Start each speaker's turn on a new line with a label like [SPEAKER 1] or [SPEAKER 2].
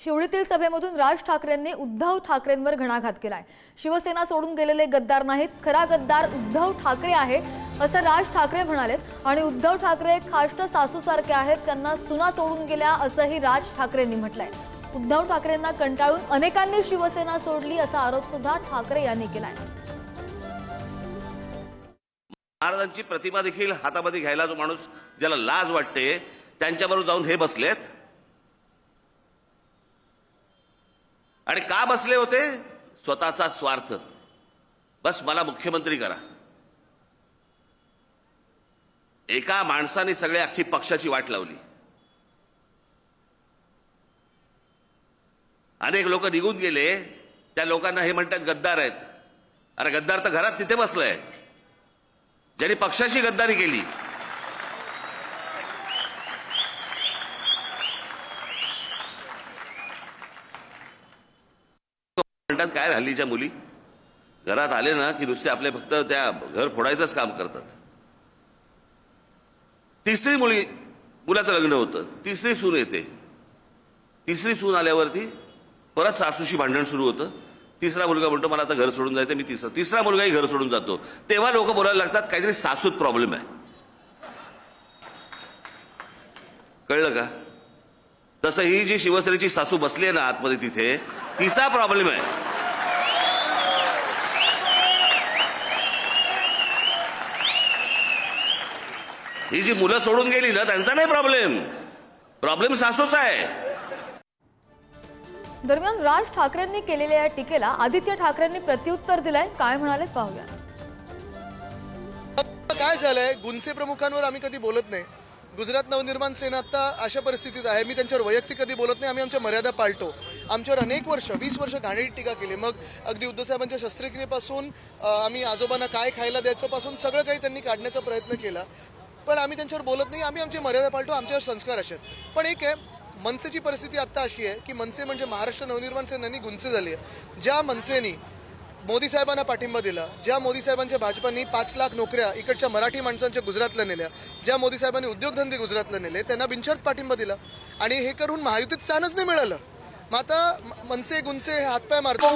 [SPEAKER 1] शिवडीतील सभेमधून राज ठाकरेंनी उद्धव ठाकरेंवर घणाघात केलाय। शिवसेना सोडून गेलेले गद्दार नाहीत, खरा गद्दार उद्धव ठाकरे आहे असं राज ठाकरे म्हणालेत। आणि उद्धव ठाकरे खाष्ट सासूसारखे आहेत, त्यांना सुना सोडून गेल्या असंही राज ठाकरेंनी म्हटलंय। उद्धव ठाकरेंना कंटाळून अनेकांनी शिवसेना सोडली असा आरोप सुद्धा ठाकरे यांनी केलाय।
[SPEAKER 2] महाराजांची प्रतिमा देखील हातामध्ये घ्यायला जो माणूस ज्याला लाज वाटते त्यांच्याबरोबर जाऊन हे बसलेत। आणि का बसले होते? स्वतःचा स्वार्थ, बस मला मुख्यमंत्री करा। एका माणसाने सगळे अख्खी पक्षाची वाट लावली। अनेक लोक निघून गेले, त्या लोकांना हे म्हणतात गद्दार आहेत। अरे गद्दार तर घरात तिथे बसलाय ज्यांनी पक्षाची गद्दारी केली। म्हणतात काय हल्लीच्या मुली घरात आले ना की नुसते आपले फक्त त्या घर फोडायचंच काम करतात। तिसरी मुलाचं लग्न होतं, तिसरी सून येते, तिसरी सून आल्यावरती परत सासूशी भांडण सुरू होतं। तिसरा मुलगा म्हणतो मला आता घर सोडून जायचं, मी तिसरा मुलगाही घर सोडून जातो। तेव्हा लोक बोलायला लागतात काहीतरी सासूत प्रॉब्लेम आहे। कळलं का? तसं ही जी शिवसेनेची सासू बसली आहे ना आतमध्ये, तिथे तिचा प्रॉब्लेम आहे। ही जी मुलं सोडून गेली ना त्यांचा नाही प्रॉब्लेम सासूचा आहे।
[SPEAKER 1] दरम्यान राज ठाकरेंनी केलेल्या या टीकेला आदित्य ठाकरेंनी प्रत्युत्तर दिलंय। काय म्हणाले पाहूया।
[SPEAKER 3] काय झालंय, गुंसे प्रमुखांवर आम्ही कधी बोलत नाही। गुजरात नवनिर्माण सेना आता अशा परिस्थितीत आहे, मी त्यांच्यावर वैयक्तिक कधी बोलत नाही। आम्ही आमच्या मर्यादा पाळतो। आमच्यावर अनेक वर्ष 20 वर्ष घाणेरडी टीका केली। मग अगदी उद्धव साहेबांच्या शस्त्रक्रियेपासून आम्ही आजोबांना काय खायला द्यायचं पासून सगळं काही त्यांनी काढण्याचा प्रयत्न केला, पण आम्ही त्यांच्यावर बोलत नाही। आम्ही आमची मर्यादा पाळतो, आमच्यावर संस्कार असे आहेत। पण एक आहे, मनसेची परिस्थिती आता अशी आहे की मनसे म्हणजे महाराष्ट्र नवनिर्माण सेनेनी गुंसे झाली आहे। ज्या मनसेनी मोदी साहेबांना पाठिंबा दिला, ज्या मोदी साहेबांच्या भाजपांनी 5 लाख नोकऱ्या इकडच्या मराठी माणसांच्या गुजरातला नेल्या, ज्या मोदी साहेबांनी उद्योगधंदे गुजरातला नेले, त्यांना बिनशर्त पाठिंबा दिला आणि हे करून महायुतीत स्थानच नाही मिळालं। मग आता मनसे गुंसे हातपाय मारतात।